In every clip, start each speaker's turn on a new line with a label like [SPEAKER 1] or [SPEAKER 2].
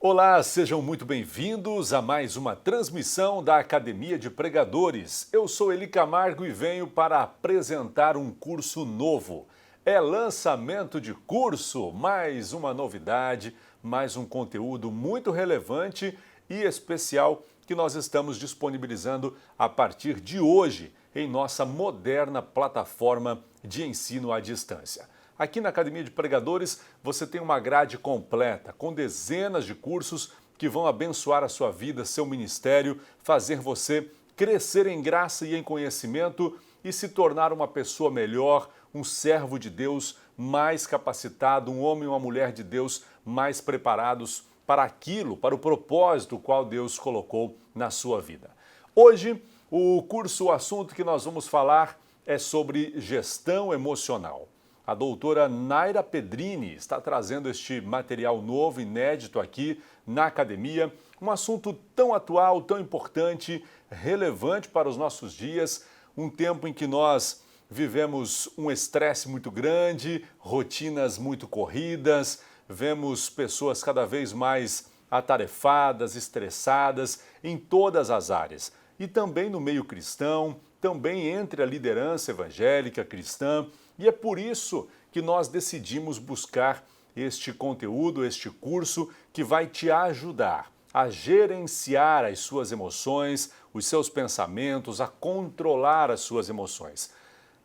[SPEAKER 1] Olá, sejam muito bem-vindos a mais uma transmissão da Academia de Pregadores. Eu sou Eli Camargo e venho para apresentar um curso novo. É lançamento de curso, mais uma novidade, mais um conteúdo muito relevante e especial que nós estamos disponibilizando a partir de hoje em nossa moderna plataforma de ensino à distância. Aqui na Academia de Pregadores você tem uma grade completa, com dezenas de cursos que vão abençoar a sua vida, seu ministério, fazer você crescer em graça e em conhecimento e se tornar uma pessoa melhor, um servo de Deus mais capacitado, um homem e uma mulher de Deus mais preparados para aquilo, para o propósito qual Deus colocou na sua vida. Hoje, o assunto que nós vamos falar é sobre gestão emocional. A doutora Naira Pedrini está trazendo este material novo, inédito aqui na academia, um assunto tão atual, tão importante, relevante para os nossos dias, um tempo em que nós vivemos um estresse muito grande, rotinas muito corridas, vemos pessoas cada vez mais atarefadas, estressadas em todas as áreas. E também no meio cristão, também entre a liderança evangélica cristã. E é por isso que nós decidimos buscar este conteúdo, este curso que vai te ajudar a gerenciar as suas emoções, os seus pensamentos, a controlar as suas emoções.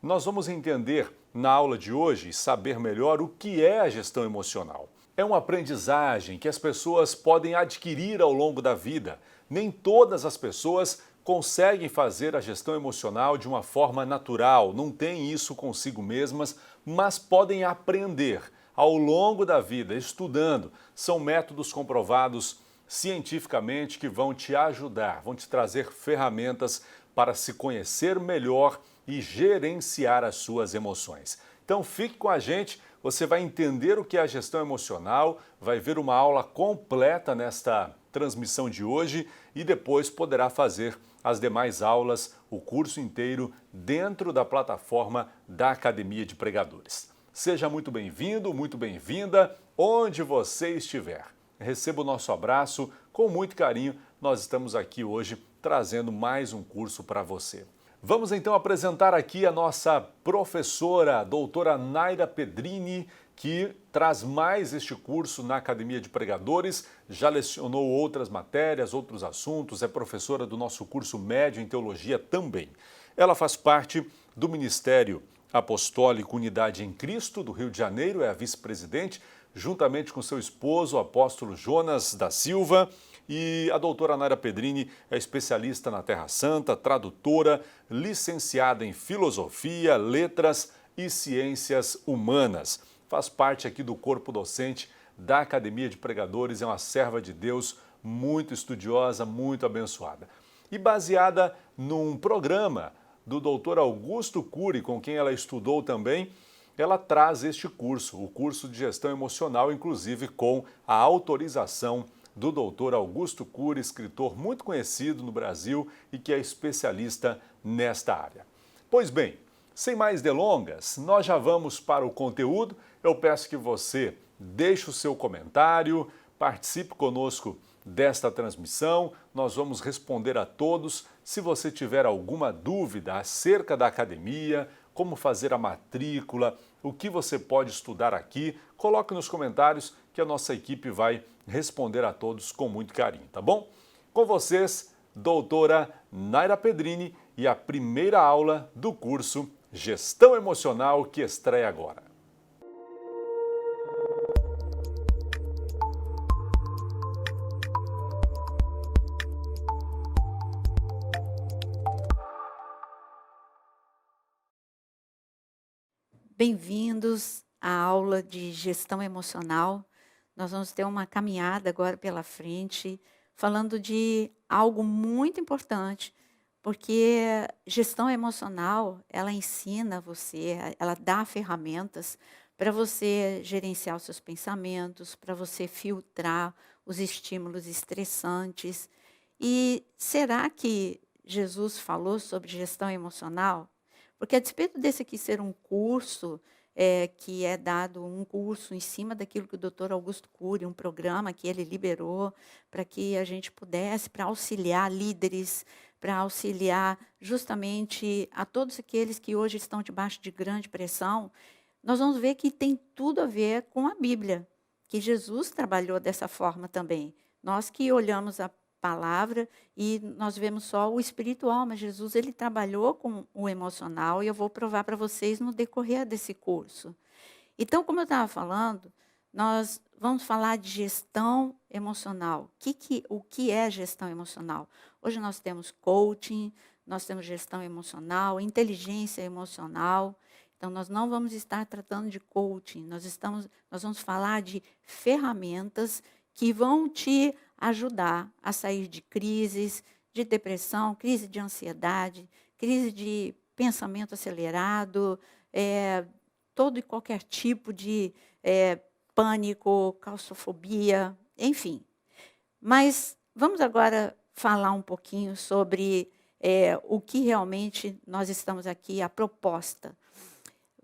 [SPEAKER 1] Nós vamos entender na aula de hoje e saber melhor o que é a gestão emocional. É uma aprendizagem que as pessoas podem adquirir ao longo da vida. Nem todas as pessoas conseguem fazer a gestão emocional de uma forma natural, não têm isso consigo mesmas, mas podem aprender ao longo da vida, estudando. São métodos comprovados cientificamente que vão te ajudar, vão te trazer ferramentas para se conhecer melhor e gerenciar as suas emoções. Então fique com a gente, você vai entender o que é a gestão emocional, vai ver uma aula completa nesta transmissão de hoje e depois poderá fazer as demais aulas, o curso inteiro, dentro da plataforma da Academia de Pregadores. Seja muito bem-vindo, muito bem-vinda, onde você estiver. Receba o nosso abraço com muito carinho. Nós estamos aqui hoje trazendo mais um curso para você. Vamos então apresentar aqui a nossa professora, a doutora Naira Pedrini, que traz mais este curso na Academia de Pregadores, já lecionou outras matérias, outros assuntos, é professora do nosso curso médio em teologia também. Ela faz parte do Ministério Apostólico Unidade em Cristo, do Rio de Janeiro, é a vice-presidente, juntamente com seu esposo, o apóstolo Jonas da Silva. E a doutora Naira Pedrini é especialista na Terra Santa, tradutora, licenciada em Filosofia, Letras e Ciências Humanas. Faz parte aqui do corpo docente da Academia de Pregadores, é uma serva de Deus muito estudiosa, muito abençoada. E baseada num programa do doutor Augusto Cury, com quem ela estudou também, ela traz este curso, o curso de gestão emocional, inclusive com a autorização do doutor Augusto Cury, escritor muito conhecido no Brasil e que é especialista nesta área. Pois bem, sem mais delongas, nós já vamos para o conteúdo. Eu peço que você deixe o seu comentário, participe conosco desta transmissão. Nós vamos responder a todos. Se você tiver alguma dúvida acerca da academia, como fazer a matrícula, o que você pode estudar aqui, coloque nos comentários que a nossa equipe vai responder a todos com muito carinho, tá bom? Com vocês, doutora Naira Pedrini e a primeira aula do curso Gestão Emocional que estreia agora.
[SPEAKER 2] Bem-vindos à aula de gestão emocional. Nós vamos ter uma caminhada agora pela frente, falando de algo muito importante, porque gestão emocional, ela ensina você, ela dá ferramentas para você gerenciar os seus pensamentos, para você filtrar os estímulos estressantes. E será que Jesus falou sobre gestão emocional? Porque a despeito desse aqui ser um curso que é dado um curso em cima daquilo que o doutor Augusto Cury, um programa que ele liberou para que a gente pudesse, para auxiliar líderes, para auxiliar justamente a todos aqueles que hoje estão debaixo de grande pressão. Nós vamos ver que tem tudo a ver com a Bíblia, que Jesus trabalhou dessa forma também. Nós que olhamos a palavra e nós vemos só o espiritual, mas Jesus ele trabalhou com o emocional e eu vou provar para vocês no decorrer desse curso. Então, como eu estava falando, nós vamos falar de gestão emocional. O que é gestão emocional? Hoje nós temos coaching, nós temos gestão emocional, inteligência emocional. Então, nós não vamos estar tratando de coaching, nós vamos falar de ferramentas que vão te ajudar a sair de crises, de depressão, crise de ansiedade, crise de pensamento acelerado, todo e qualquer tipo de pânico, claustrofobia, enfim. Mas vamos agora falar um pouquinho sobre o que realmente nós estamos aqui, a proposta.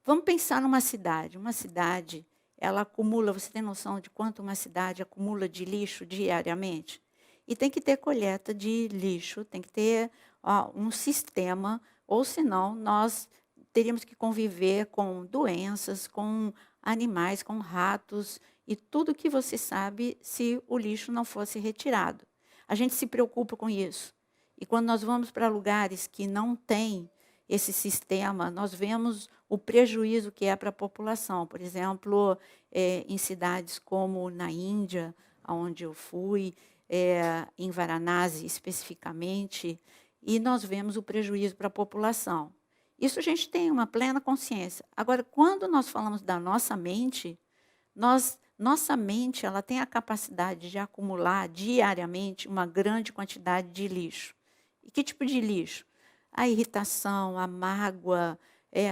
[SPEAKER 2] Vamos pensar numa cidade. Uma cidade, ela acumula, você tem noção de quanto uma cidade acumula de lixo diariamente? E tem que ter coleta de lixo, tem que ter um sistema, ou senão nós teríamos que conviver com doenças, com animais, com ratos e tudo que você sabe se o lixo não fosse retirado. A gente se preocupa com isso. E quando nós vamos para lugares que não tem esse sistema, nós vemos o prejuízo que é para a população. Por exemplo, em cidades como na Índia, onde eu fui, em Varanasi especificamente, e nós vemos o prejuízo para a população. Isso a gente tem uma plena consciência. Agora, quando nós falamos da nossa mente, nossa mente ela tem a capacidade de acumular diariamente uma grande quantidade de lixo. E que tipo de lixo? A irritação, a mágoa,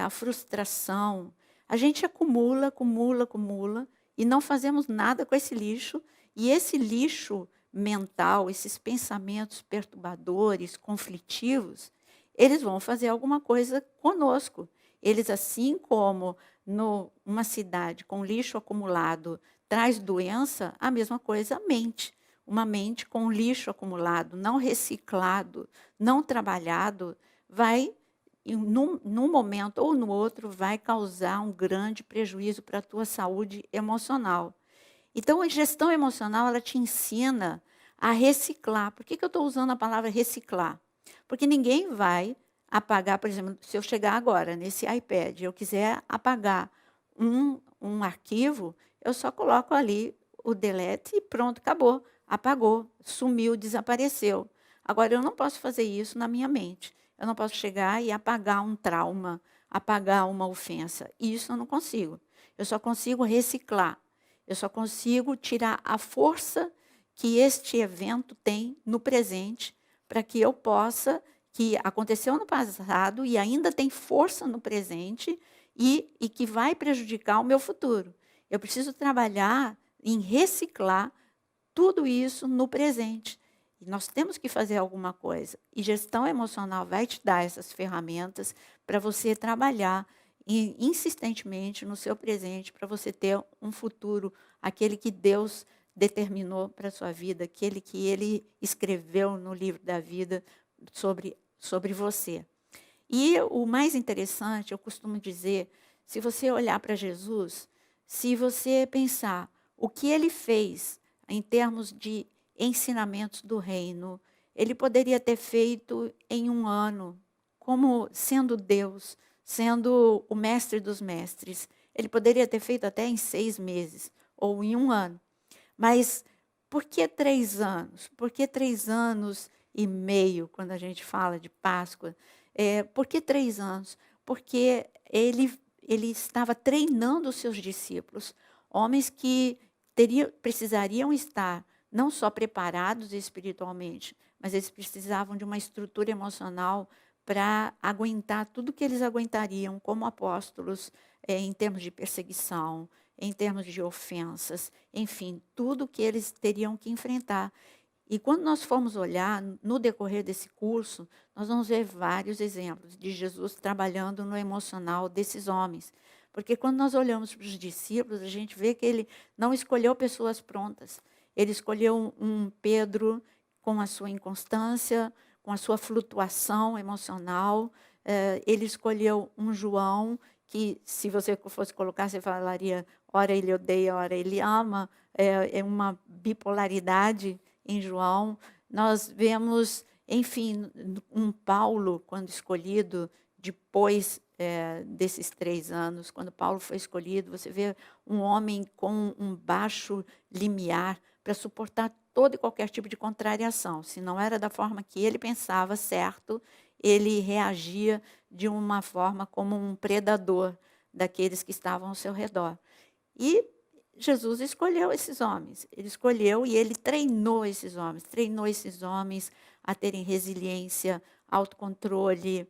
[SPEAKER 2] a frustração. A gente acumula, acumula, acumula e não fazemos nada com esse lixo. E esse lixo mental, esses pensamentos perturbadores, conflitivos, eles vão fazer alguma coisa conosco. Eles, assim como numa cidade com lixo acumulado traz doença, a mesma coisa a mente. Uma mente com lixo acumulado, não reciclado, não trabalhado, vai, num momento ou no outro, vai causar um grande prejuízo para a tua saúde emocional. Então, a gestão emocional, ela te ensina a reciclar. Por que eu estou usando a palavra reciclar? Porque ninguém vai apagar, por exemplo, se eu chegar agora nesse iPad, eu quiser apagar um arquivo, eu só coloco ali o delete e pronto, acabou. Apagou, sumiu, desapareceu. Agora, eu não posso fazer isso na minha mente. Eu não posso chegar e apagar um trauma, apagar uma ofensa. Isso eu não consigo. Eu só consigo reciclar. Eu só consigo tirar a força que este evento tem no presente para que eu possa, que aconteceu no passado e ainda tem força no presente e que vai prejudicar o meu futuro. Eu preciso trabalhar em reciclar tudo isso no presente. E nós temos que fazer alguma coisa. E gestão emocional vai te dar essas ferramentas para você trabalhar insistentemente no seu presente, para você ter um futuro, aquele que Deus determinou para a sua vida, aquele que Ele escreveu no livro da vida sobre você. E o mais interessante, eu costumo dizer, se você olhar para Jesus, se você pensar o que Ele fez em termos de ensinamentos do reino, Ele poderia ter feito em um ano, como sendo Deus, sendo o mestre dos mestres. Ele poderia ter feito até em 6 meses ou em um ano. Mas por que 3 anos? Por que 3 anos e meio, quando a gente fala de Páscoa? Por que 3 anos? Porque ele estava treinando os seus discípulos, homens que precisariam estar não só preparados espiritualmente, mas eles precisavam de uma estrutura emocional para aguentar tudo que eles aguentariam como apóstolos, em termos de perseguição, em termos de ofensas, enfim, tudo que eles teriam que enfrentar. E quando nós formos olhar, no decorrer desse curso, nós vamos ver vários exemplos de Jesus trabalhando no emocional desses homens. Porque quando nós olhamos para os discípulos, a gente vê que ele não escolheu pessoas prontas. Ele escolheu um Pedro com a sua inconstância, com a sua flutuação emocional. Ele escolheu um João que, se você fosse colocar, você falaria, ora ele odeia, ora ele ama. É uma bipolaridade em João. Nós vemos, enfim, um Paulo, quando escolhido, depois desses 3 anos, quando Paulo foi escolhido, você vê um homem com um baixo limiar para suportar todo e qualquer tipo de contrariação. Se não era da forma que ele pensava certo, ele reagia de uma forma como um predador daqueles que estavam ao seu redor. E Jesus escolheu esses homens. Ele escolheu e ele treinou esses homens a terem resiliência, autocontrole,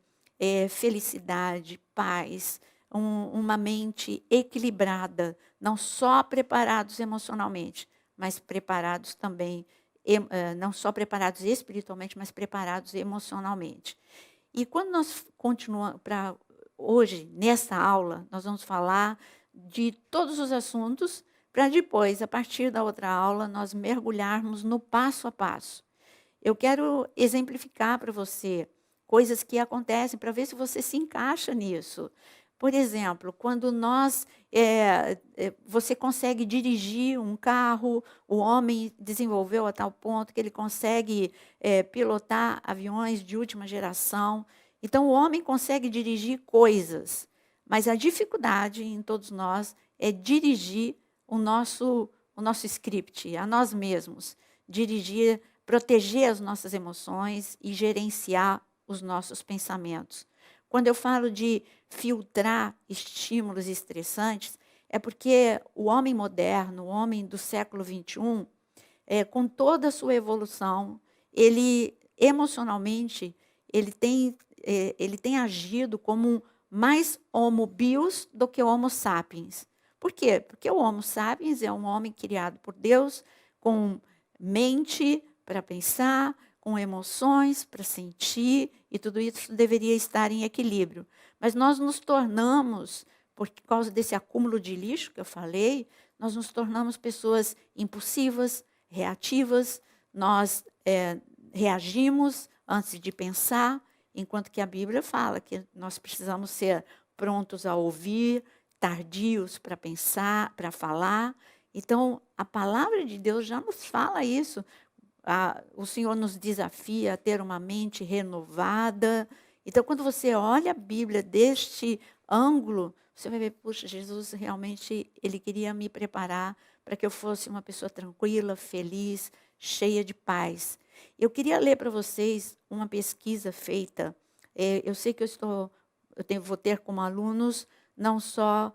[SPEAKER 2] felicidade, paz, uma mente equilibrada, não só preparados emocionalmente, mas preparados também, não só preparados espiritualmente, mas preparados emocionalmente. E quando nós continuamos para hoje, nessa aula, nós vamos falar de todos os assuntos, para depois, a partir da outra aula, nós mergulharmos no passo a passo. Eu quero exemplificar para você coisas que acontecem, para ver se você se encaixa nisso. Por exemplo, quando você consegue dirigir um carro, o homem desenvolveu a tal ponto que ele consegue pilotar aviões de última geração. Então, o homem consegue dirigir coisas, mas a dificuldade em todos nós é dirigir o nosso script, a nós mesmos. Dirigir, proteger as nossas emoções e gerenciar os nossos pensamentos. Quando eu falo de filtrar estímulos estressantes, é porque o homem moderno, o homem do século XXI, com toda a sua evolução, ele emocionalmente, ele tem agido como mais homo bios do que homo sapiens. Por quê? Porque o homo sapiens é um homem criado por Deus com mente para pensar, com emoções para sentir, e tudo isso deveria estar em equilíbrio. Mas nós nos tornamos, por causa desse acúmulo de lixo que eu falei, nós nos tornamos pessoas impulsivas, reativas, nós reagimos antes de pensar, enquanto que a Bíblia fala que nós precisamos ser prontos a ouvir, tardios para pensar, para falar. Então, a palavra de Deus já nos fala isso. O Senhor nos desafia a ter uma mente renovada. Então, quando você olha a Bíblia deste ângulo, você vai ver, puxa, Jesus realmente, ele queria me preparar para que eu fosse uma pessoa tranquila, feliz, cheia de paz. Eu queria ler para vocês uma pesquisa feita. Eu sei que vou ter como alunos não só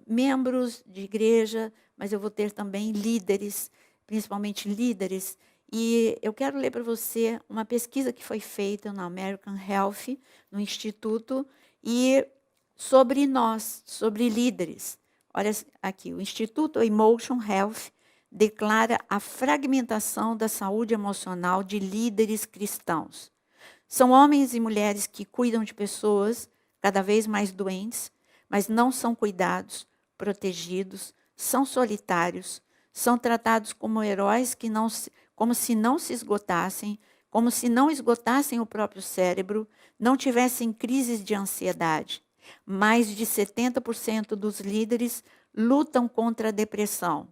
[SPEAKER 2] membros de igreja, mas eu vou ter também líderes, principalmente líderes. E eu quero ler para você uma pesquisa que foi feita na American Health, no Instituto, e sobre nós, sobre líderes. Olha aqui, o Instituto Emotion Health declara a fragmentação da saúde emocional de líderes cristãos. São homens e mulheres que cuidam de pessoas cada vez mais doentes, mas não são cuidados, protegidos, são solitários, são tratados como heróis como se não se esgotassem, como se não esgotassem o próprio cérebro, não tivessem crises de ansiedade. Mais de 70% dos líderes lutam contra a depressão.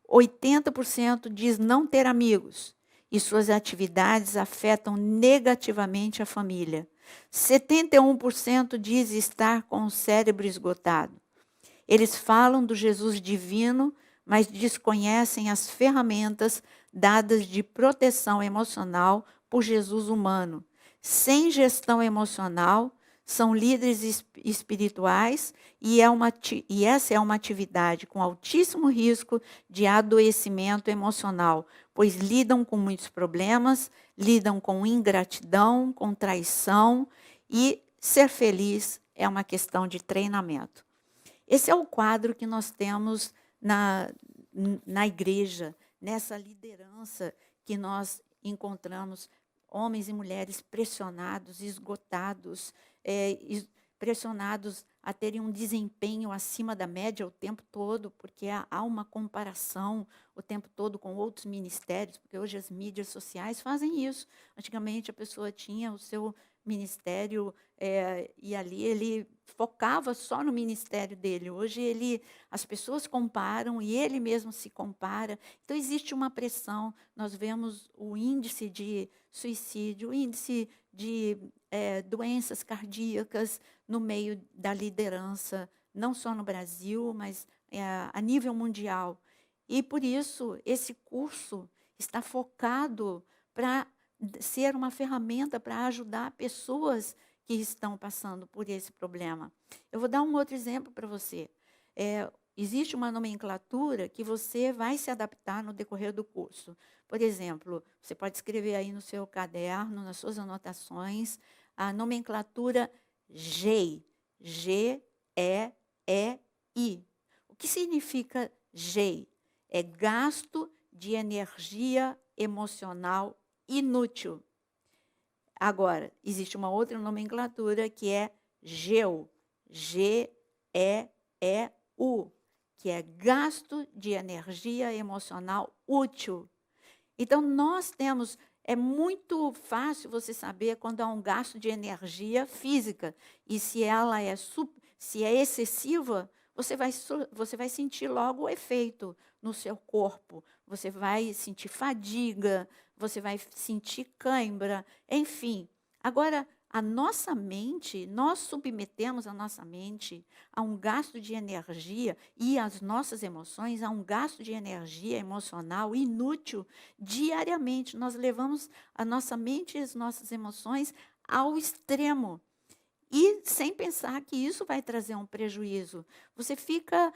[SPEAKER 2] 80% diz não ter amigos e suas atividades afetam negativamente a família. 71% diz estar com o cérebro esgotado. Eles falam do Jesus divino, mas desconhecem as ferramentas dadas de proteção emocional por Jesus humano. Sem gestão emocional, são líderes espirituais e essa é uma atividade com altíssimo risco de adoecimento emocional, pois lidam com muitos problemas, lidam com ingratidão, com traição, e ser feliz é uma questão de treinamento. Esse é o quadro que nós temos na igreja, nessa liderança que nós encontramos homens e mulheres pressionados, esgotados, pressionados a terem um desempenho acima da média o tempo todo, porque há uma comparação o tempo todo com outros ministérios, porque hoje as mídias sociais fazem isso. Antigamente a pessoa tinha o seu ministério e ali ele focava só no ministério dele. Hoje as pessoas comparam e ele mesmo se compara. Então existe uma pressão. Nós vemos o índice de suicídio, o índice de doenças cardíacas no meio da liderança, não só no Brasil, mas a nível mundial. E por isso esse curso está focado para ser uma ferramenta para ajudar pessoas que estão passando por esse problema. Eu vou dar um outro exemplo para você. Existe uma nomenclatura que você vai se adaptar no decorrer do curso. Por exemplo, você pode escrever aí no seu caderno, nas suas anotações, a nomenclatura GEI. G-E-E-I. O que significa GEI? É gasto de energia emocional inútil. Agora, existe uma outra nomenclatura que é GEU. G-E-E-U. Que é gasto de energia emocional útil. Então, nós temos, é muito fácil você saber quando há um gasto de energia física. E se ela se é excessiva, você vai sentir logo o efeito no seu corpo. Você vai sentir fadiga, você vai sentir cãibra, enfim. Agora, a nossa mente, nós submetemos a nossa mente a um gasto de energia e as nossas emoções a um gasto de energia emocional inútil diariamente. Nós levamos a nossa mente e as nossas emoções ao extremo. E sem pensar que isso vai trazer um prejuízo. Você fica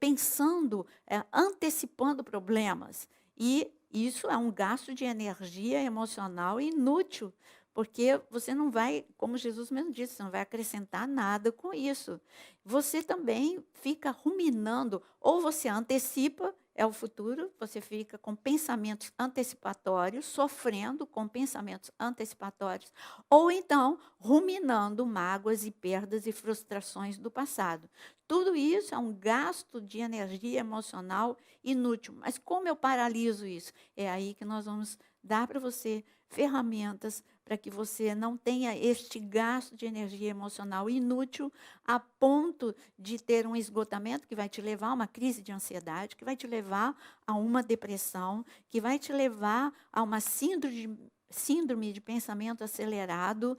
[SPEAKER 2] pensando, antecipando problemas. E isso é um gasto de energia emocional inútil, porque você não vai, como Jesus mesmo disse, você não vai acrescentar nada com isso. Você também fica ruminando, ou você antecipa, é o futuro, você fica com pensamentos antecipatórios, sofrendo com pensamentos antecipatórios, ou então ruminando mágoas e perdas e frustrações do passado. Tudo isso é um gasto de energia emocional inútil. Mas como eu paraliso isso? É aí que nós vamos dar para você ferramentas para que você não tenha este gasto de energia emocional inútil a ponto de ter um esgotamento que vai te levar a uma crise de ansiedade, que vai te levar a uma depressão, que vai te levar a uma síndrome de pensamento acelerado.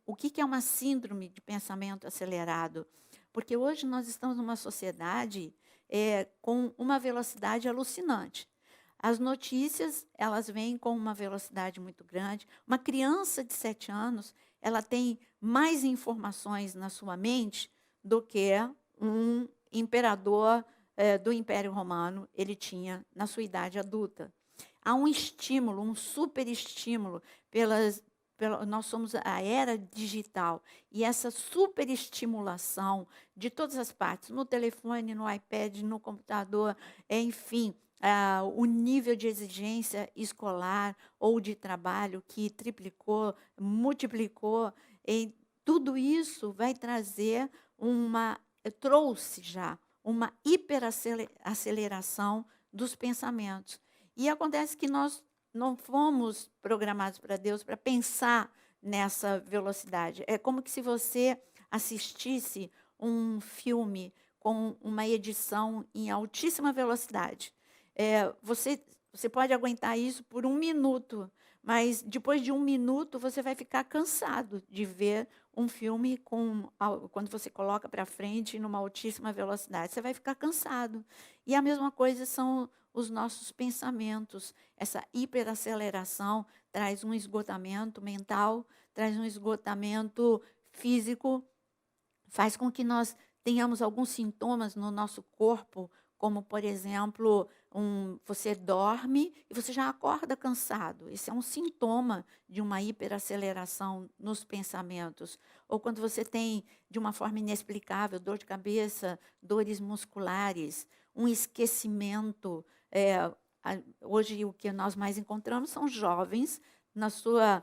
[SPEAKER 2] O que é uma síndrome de pensamento acelerado? Porque hoje nós estamos numa sociedade com uma velocidade alucinante. As notícias, elas vêm com uma velocidade muito grande. Uma criança de 7 anos, ela tem mais informações na sua mente do que um imperador do Império Romano ele tinha na sua idade adulta. Há um estímulo, um superestímulo nós somos a era digital, e essa superestimulação de todas as partes, no telefone, no iPad, no computador, enfim, o nível de exigência escolar ou de trabalho que triplicou, multiplicou, tudo isso vai trazer trouxe já uma hiperaceleração dos pensamentos. E acontece que nós não fomos programados para Deus para pensar nessa velocidade. É como que se você assistisse um filme com uma edição em altíssima velocidade. Você pode aguentar isso por 1 minuto, mas depois de 1 minuto você vai ficar cansado de ver um filme quando você coloca para frente numa altíssima velocidade. Você vai ficar cansado. E a mesma coisa são os nossos pensamentos. Essa hiperaceleração traz um esgotamento mental, traz um esgotamento físico, faz com que nós tenhamos alguns sintomas no nosso corpo, como, por exemplo, você dorme e você já acorda cansado. Esse é um sintoma de uma hiperaceleração nos pensamentos. Ou quando você tem, de uma forma inexplicável, dor de cabeça, dores musculares, um esquecimento. Hoje, o que nós mais encontramos são jovens, na sua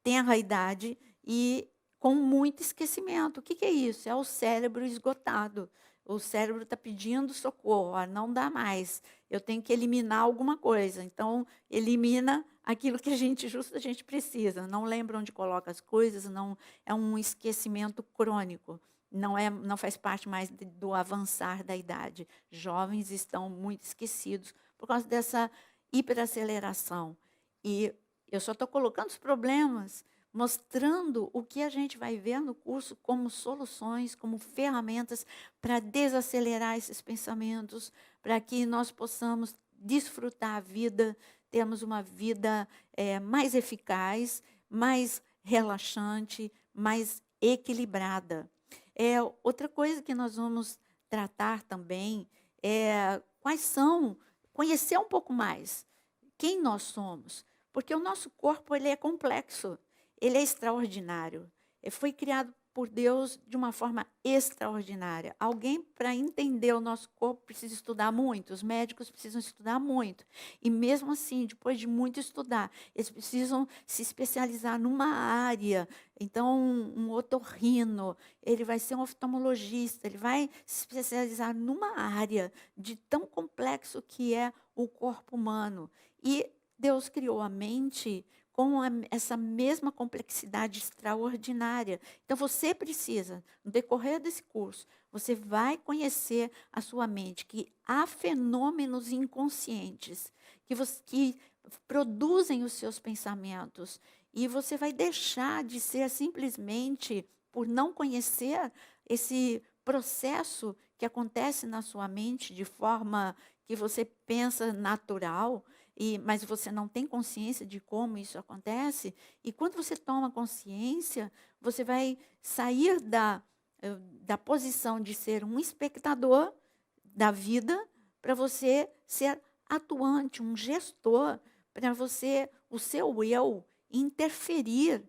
[SPEAKER 2] tenra idade, e com muito esquecimento. O que que é isso? É o cérebro esgotado. O cérebro está pedindo socorro, ó, não dá mais. Eu tenho que eliminar alguma coisa. Então, elimina aquilo que a gente precisa. Não lembra onde coloca as coisas, não é um esquecimento crônico. Não faz parte mais do avançar da idade. Jovens estão muito esquecidos por causa dessa hiperaceleração. E eu só estou colocando os problemas, mostrando o que a gente vai ver no curso como soluções, como ferramentas para desacelerar esses pensamentos, para que nós possamos desfrutar a vida, termos uma vida mais eficaz, mais relaxante, mais equilibrada. Outra coisa que nós vamos tratar também é conhecer um pouco mais quem nós somos, porque o nosso corpo ele é complexo, ele é extraordinário. Ele foi criado por Deus de uma forma extraordinária. Alguém, para entender o nosso corpo, precisa estudar muito, os médicos precisam estudar muito. E mesmo assim, depois de muito estudar, eles precisam se especializar numa área. Então, um otorrino, ele vai ser um oftalmologista, ele vai se especializar numa área de tão complexo que é o corpo humano. E Deus criou a mente com essa mesma complexidade extraordinária. Então, você precisa, no decorrer desse curso, você vai conhecer a sua mente, que há fenômenos inconscientes que produzem os seus pensamentos. E você vai deixar de ser simplesmente, por não conhecer esse processo que acontece na sua mente de forma que você pensa natural, mas você não tem consciência de como isso acontece. E quando você toma consciência, você vai sair da posição de ser um espectador da vida para você ser atuante, um gestor, para você, o seu eu, interferir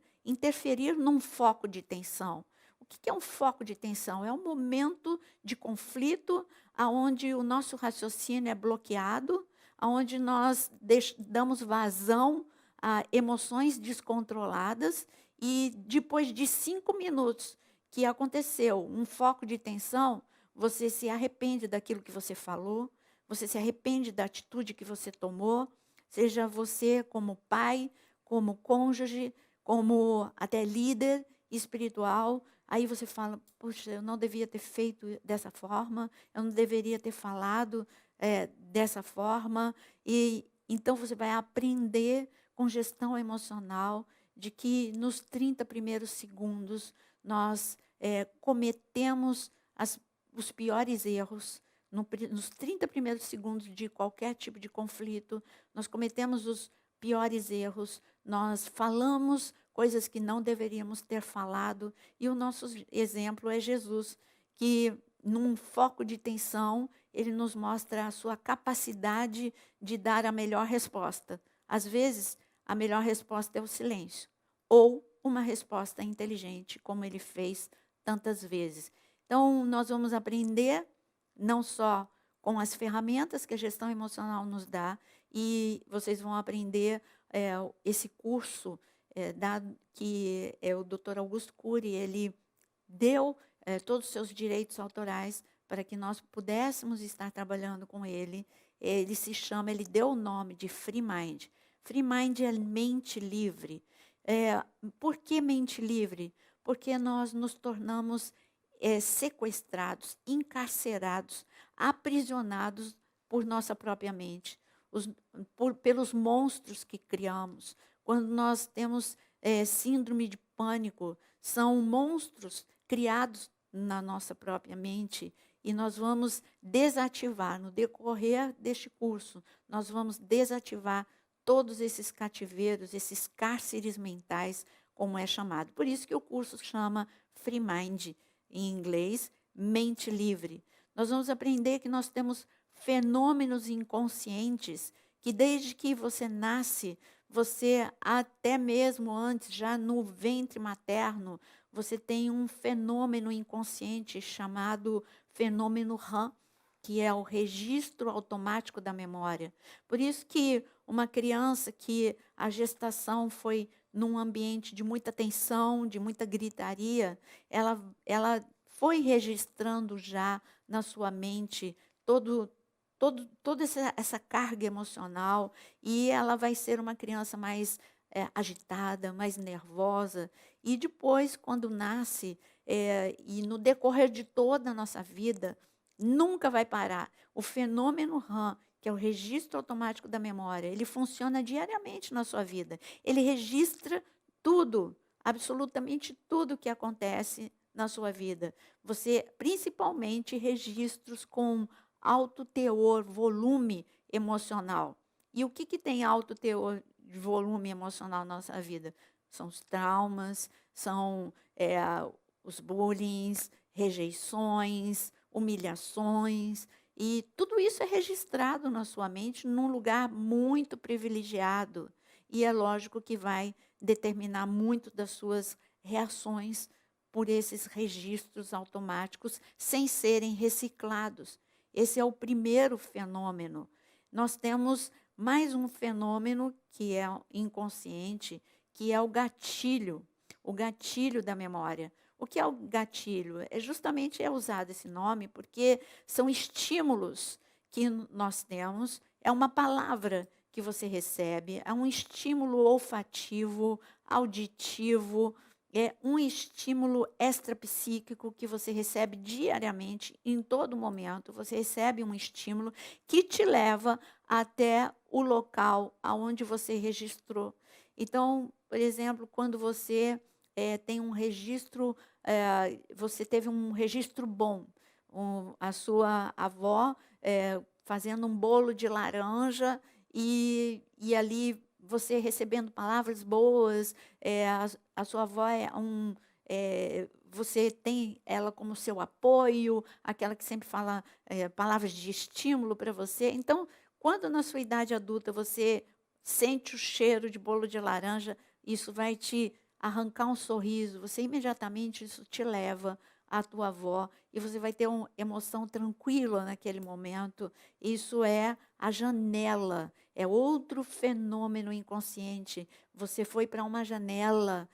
[SPEAKER 2] num foco de tensão. O que é um foco de tensão? É um momento de conflito onde o nosso raciocínio é bloqueado, onde nós damos vazão a emoções descontroladas e depois de 5 minutos que aconteceu um foco de tensão, você se arrepende daquilo que você falou, você se arrepende da atitude que você tomou, seja você como pai, como cônjuge, como até líder espiritual. Aí você fala, puxa, eu não devia ter feito dessa forma, eu não deveria ter falado dessa forma. E então você vai aprender com gestão emocional de que nos 30 primeiros segundos nós cometemos os piores erros. Nos 30 primeiros segundos de qualquer tipo de conflito, nós cometemos os piores erros, nós falamos coisas que não deveríamos ter falado, e o nosso exemplo é Jesus, que num foco de tensão, ele nos mostra a sua capacidade de dar a melhor resposta. Às vezes, a melhor resposta é o silêncio, ou uma resposta inteligente, como ele fez tantas vezes. Então, nós vamos aprender não só com as ferramentas que a gestão emocional nos dá, e vocês vão aprender esse curso que o Dr. Augusto Cury, ele deu todos os seus direitos autorais para que nós pudéssemos estar trabalhando com ele. Ele deu o nome de Free Mind. Free Mind é mente livre. Por que mente livre? Porque nós nos tornamos sequestrados, encarcerados, aprisionados por nossa própria mente, pelos monstros que criamos. Quando nós temos síndrome de pânico, são monstros criados na nossa própria mente, e nós vamos desativar, no decorrer deste curso, nós vamos desativar todos esses cativeiros, esses cárceres mentais, como é chamado. Por isso que o curso chama Free Mind, em inglês, mente livre. Nós vamos aprender que nós temos fenômenos inconscientes, que desde que você nasce, você até mesmo antes, já no ventre materno, você tem um fenômeno inconsciente chamado fenômeno RAM, que é o registro automático da memória. Por isso que uma criança que a gestação foi num ambiente de muita tensão, de muita gritaria, ela foi registrando já na sua mente toda essa carga emocional, e ela vai ser uma criança mais agitada, mais nervosa. E depois, quando nasce, e no decorrer de toda a nossa vida, nunca vai parar. O fenômeno RAM, que é o registro automático da memória, ele funciona diariamente na sua vida. Ele registra tudo, absolutamente tudo que acontece na sua vida. Você, principalmente, registros com alto teor, volume emocional. E o que tem alto teor de volume emocional na nossa vida? São os traumas, são os bullying, rejeições, humilhações, e tudo isso é registrado na sua mente num lugar muito privilegiado. E é lógico que vai determinar muito das suas reações por esses registros automáticos sem serem reciclados. Esse é o primeiro fenômeno. Nós temos mais um fenômeno que é inconsciente, que é o gatilho da memória. O que é o gatilho? Justamente usado esse nome porque são estímulos que nós temos, é uma palavra que você recebe, é um estímulo olfativo, auditivo, é um estímulo extrapsíquico que você recebe diariamente, em todo momento. Você recebe um estímulo que te leva até o local aonde você registrou. Então, por exemplo, quando você tem um registro, você teve um registro bom, a sua avó fazendo um bolo de laranja, e ali você recebendo palavras boas, a sua avó você tem ela como seu apoio, aquela que sempre fala palavras de estímulo para você. Então, quando na sua idade adulta você sente o cheiro de bolo de laranja, isso vai te arrancar um sorriso, você imediatamente isso te leva à tua avó, e você vai ter uma emoção tranquila naquele momento. Isso é a janela, é outro fenômeno inconsciente. Você foi para uma janela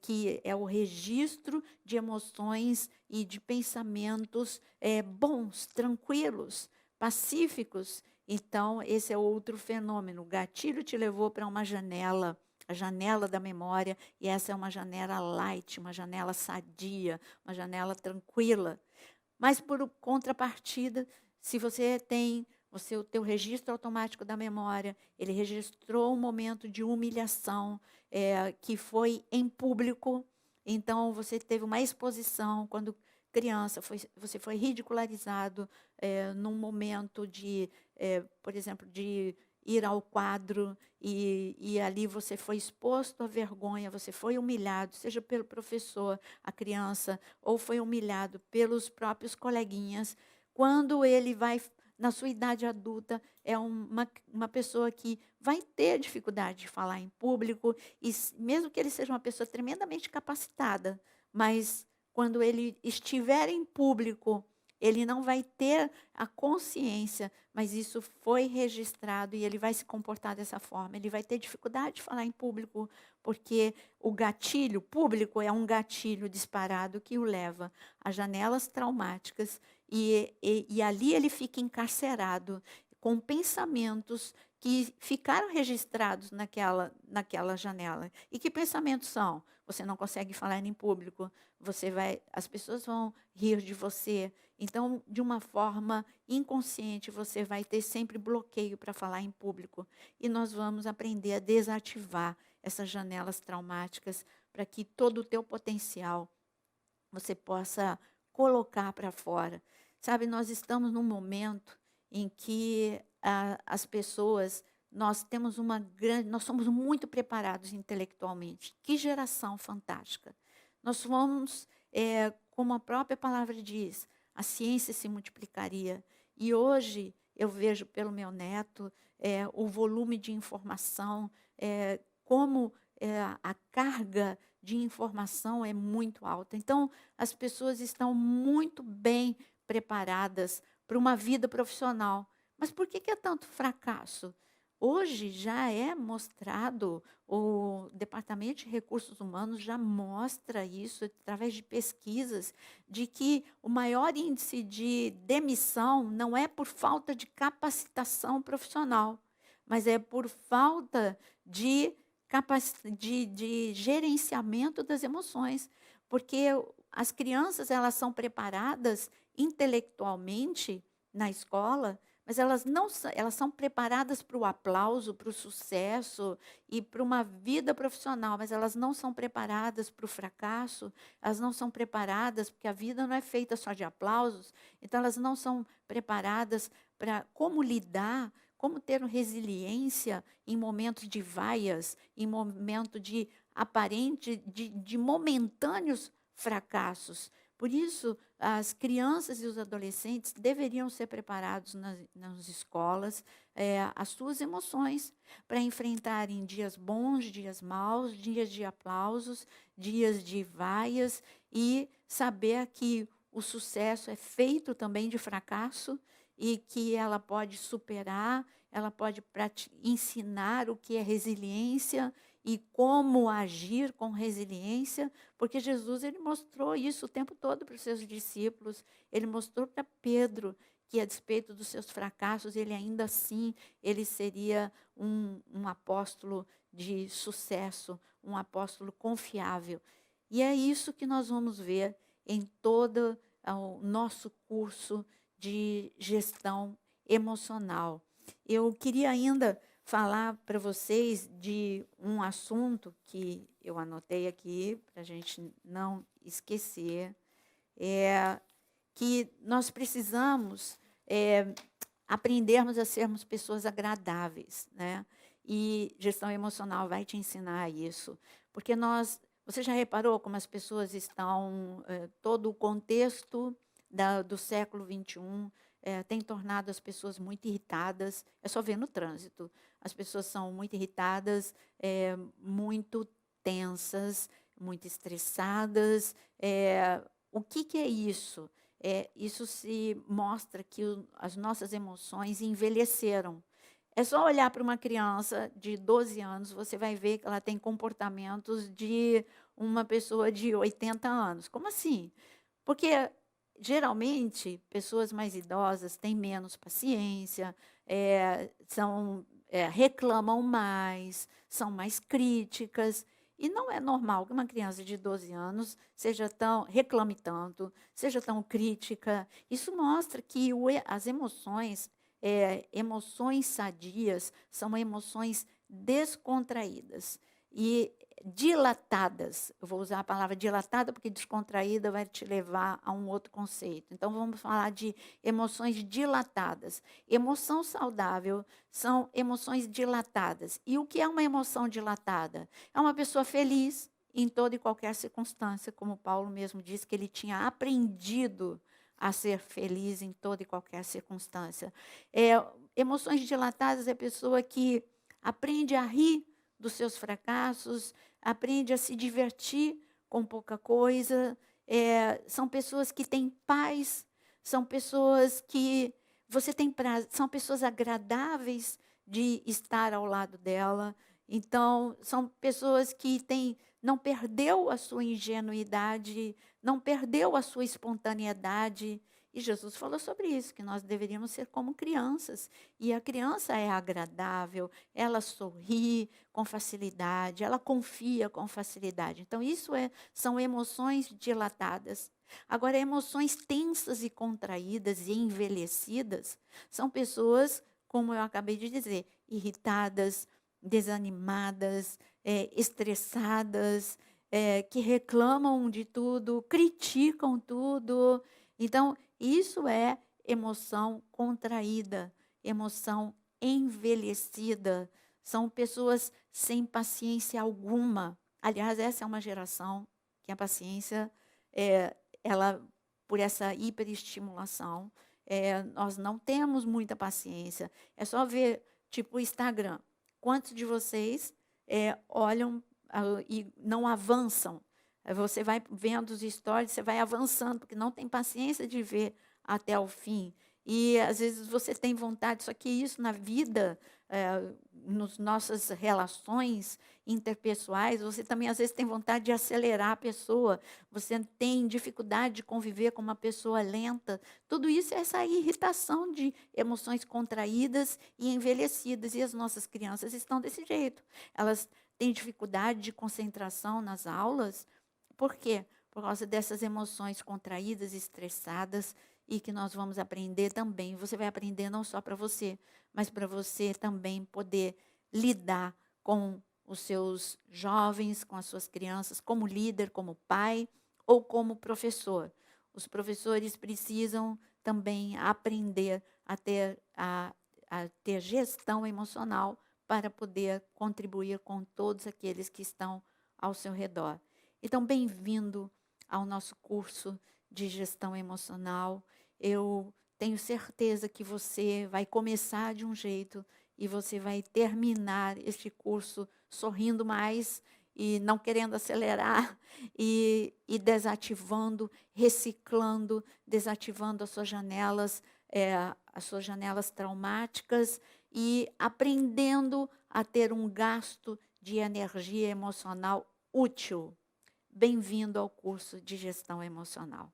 [SPEAKER 2] que é o registro de emoções e de pensamentos bons, tranquilos, pacíficos. Então, esse é outro fenômeno. O gatilho te levou para uma janela, a janela da memória, e essa é uma janela light, uma janela sadia, uma janela tranquila. Mas, por contrapartida, se você tem o teu registro automático da memória, ele registrou um momento de humilhação que foi em público, então você teve uma exposição quando criança, você foi ridicularizado num momento por exemplo, de ir ao quadro, e ali você foi exposto à vergonha, você foi humilhado, seja pelo professor, a criança, ou foi humilhado pelos próprios coleguinhas. Quando ele vai, na sua idade adulta, é uma pessoa que vai ter dificuldade de falar em público, e mesmo que ele seja uma pessoa tremendamente capacitada, mas quando ele estiver em público, ele não vai ter a consciência, mas isso foi registrado e ele vai se comportar dessa forma. Ele vai ter dificuldade de falar em público, porque o gatilho público é um gatilho disparado que o leva a janelas traumáticas, e ali ele fica encarcerado com pensamentos que ficaram registrados naquela janela. E que pensamentos são? Você não consegue falar em público, as pessoas vão rir de você. Então, de uma forma inconsciente, você vai ter sempre bloqueio para falar em público. E nós vamos aprender a desativar essas janelas traumáticas para que todo o teu potencial você possa colocar para fora. Sabe, nós estamos num momento em que as pessoas, nós somos muito preparados intelectualmente. Que geração fantástica! Nós somos, como a própria palavra diz, a ciência se multiplicaria. E hoje eu vejo pelo meu neto o volume de informação, como a carga de informação é muito alta. Então, as pessoas estão muito bem preparadas para uma vida profissional. Mas por que é tanto fracasso? Hoje já é mostrado, o Departamento de Recursos Humanos já mostra isso através de pesquisas, de que o maior índice de demissão não é por falta de capacitação profissional, mas é por falta de de gerenciamento das emoções. Porque as crianças, elas são preparadas intelectualmente na escola, mas elas não elas são preparadas para o aplauso, para o sucesso e para uma vida profissional, mas elas não são preparadas para o fracasso, elas não são preparadas, porque a vida não é feita só de aplausos, então elas não são preparadas para como lidar, como ter resiliência em momentos de vaias, em momento de aparente, de momentâneos fracassos. Por isso, as crianças e os adolescentes deveriam ser preparados nas escolas, as suas emoções, para enfrentarem dias bons, dias maus, dias de aplausos, dias de vaias, e saber que o sucesso é feito também de fracasso e que ela pode superar, ela pode ensinar o que é resiliência e como agir com resiliência, porque Jesus, ele mostrou isso o tempo todo para os seus discípulos. Ele mostrou para Pedro que, a despeito dos seus fracassos, ele ainda assim, ele seria um apóstolo de sucesso, um apóstolo confiável. E é isso que nós vamos ver em todo o nosso curso de gestão emocional. Eu queria ainda falar para vocês de um assunto que eu anotei aqui, para a gente não esquecer, que nós precisamos aprendermos a sermos pessoas agradáveis, né? E gestão emocional vai te ensinar isso, porque você já reparou como as pessoas estão, todo o contexto do século XXI tem tornado as pessoas muito irritadas, é só ver no trânsito. As pessoas são muito irritadas, muito tensas, muito estressadas. O que é isso? Isso se mostra que as nossas emoções envelheceram. É só olhar para uma criança de 12 anos, você vai ver que ela tem comportamentos de uma pessoa de 80 anos. Como assim? Porque geralmente pessoas mais idosas têm menos paciência, reclamam mais, são mais críticas. E não é normal que uma criança de 12 anos reclame tanto, seja tão crítica. Isso mostra que as emoções, emoções sadias, são emoções descontraídas e dilatadas. Eu vou usar a palavra dilatada porque descontraída vai te levar a um outro conceito. Então, vamos falar de emoções dilatadas. Emoção saudável são emoções dilatadas. E o que é uma emoção dilatada? É uma pessoa feliz em toda e qualquer circunstância, como Paulo mesmo disse que ele tinha aprendido a ser feliz em toda e qualquer circunstância. Emoções dilatadas é a pessoa que aprende a rir dos seus fracassos, aprende a se divertir com pouca coisa. São pessoas que têm paz, são pessoas que você tem prazer, são pessoas agradáveis de estar ao lado dela. Então, são pessoas que não perdeu a sua ingenuidade, não perdeu a sua espontaneidade. E Jesus falou sobre isso, que nós deveríamos ser como crianças. E a criança é agradável, ela sorri com facilidade, ela confia com facilidade. Então, isso são emoções dilatadas. Agora, emoções tensas e contraídas e envelhecidas são pessoas, como eu acabei de dizer, irritadas, desanimadas, estressadas, que reclamam de tudo, criticam tudo. Então, isso é emoção contraída, emoção envelhecida. São pessoas sem paciência alguma. Aliás, essa é uma geração que a paciência, ela, por essa hiperestimulação, nós não temos muita paciência. É só ver, tipo, o Instagram. Quantos de vocês olham e não avançam? Você vai vendo os stories, você vai avançando, porque não tem paciência de ver até o fim. E, às vezes, você tem vontade, só que isso na vida, nas nossas relações interpessoais, você também às vezes tem vontade de acelerar a pessoa, você tem dificuldade de conviver com uma pessoa lenta. Tudo isso é essa irritação de emoções contraídas e envelhecidas. E as nossas crianças estão desse jeito. Elas têm dificuldade de concentração nas aulas. Por quê? Por causa dessas emoções contraídas, estressadas, e que nós vamos aprender também. Você vai aprender não só para você, mas para você também poder lidar com os seus jovens, com as suas crianças, como líder, como pai ou como professor. Os professores precisam também aprender a ter gestão emocional para poder contribuir com todos aqueles que estão ao seu redor. Então, bem-vindo ao nosso curso de gestão emocional. Eu tenho certeza que você vai começar de um jeito e você vai terminar este curso sorrindo mais e não querendo acelerar e desativando, reciclando, desativando as suas janelas traumáticas e aprendendo a ter um gasto de energia emocional útil. Bem-vindo ao curso de gestão emocional.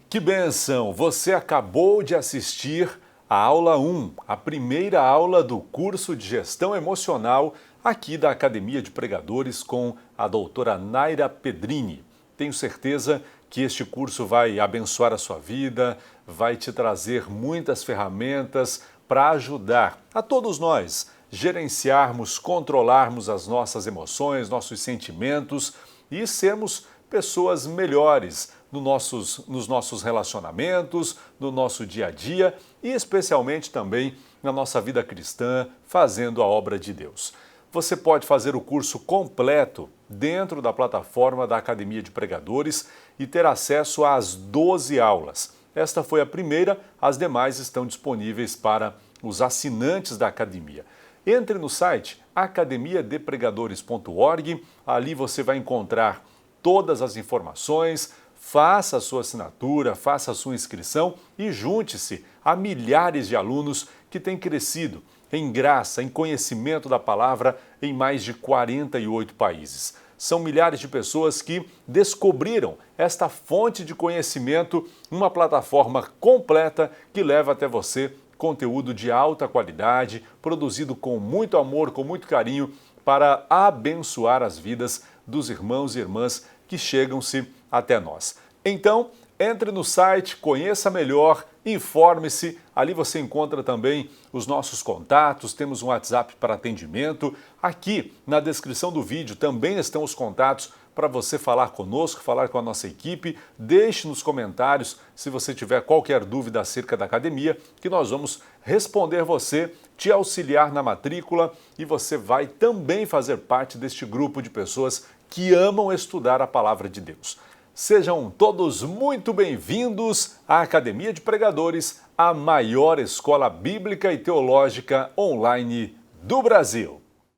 [SPEAKER 1] Que bênção! Você acabou de assistir a aula 1, a primeira aula do curso de gestão emocional aqui da Academia de Pregadores com a doutora Naira Pedrini. Tenho certeza que este curso vai abençoar a sua vida, vai te trazer muitas ferramentas para ajudar a todos nós gerenciarmos, controlarmos as nossas emoções, nossos sentimentos e sermos pessoas melhores nos nossos relacionamentos, no nosso dia a dia e especialmente também na nossa vida cristã, fazendo a obra de Deus. Você pode fazer o curso completo dentro da plataforma da Academia de Pregadores e ter acesso às 12 aulas. Esta foi a primeira, as demais estão disponíveis para os assinantes da Academia. Entre no site academiadepregadores.org, ali você vai encontrar todas as informações, faça a sua assinatura, faça a sua inscrição e junte-se a milhares de alunos que têm crescido em graça, em conhecimento da palavra em mais de 48 países. São milhares de pessoas que descobriram esta fonte de conhecimento, uma plataforma completa que leva até você conteúdo de alta qualidade, produzido com muito amor, com muito carinho, para abençoar as vidas dos irmãos e irmãs que chegam-se até nós. Então, entre no site, conheça melhor, informe-se. Ali você encontra também os nossos contatos, temos um WhatsApp para atendimento. Aqui na descrição do vídeo também estão os contatos para você falar conosco, falar com a nossa equipe. Deixe nos comentários se você tiver qualquer dúvida acerca da academia, que nós vamos responder você, te auxiliar na matrícula e você vai também fazer parte deste grupo de pessoas que amam estudar a palavra de Deus. Sejam todos muito bem-vindos à Academia de Pregadores, a maior escola bíblica e teológica online do Brasil.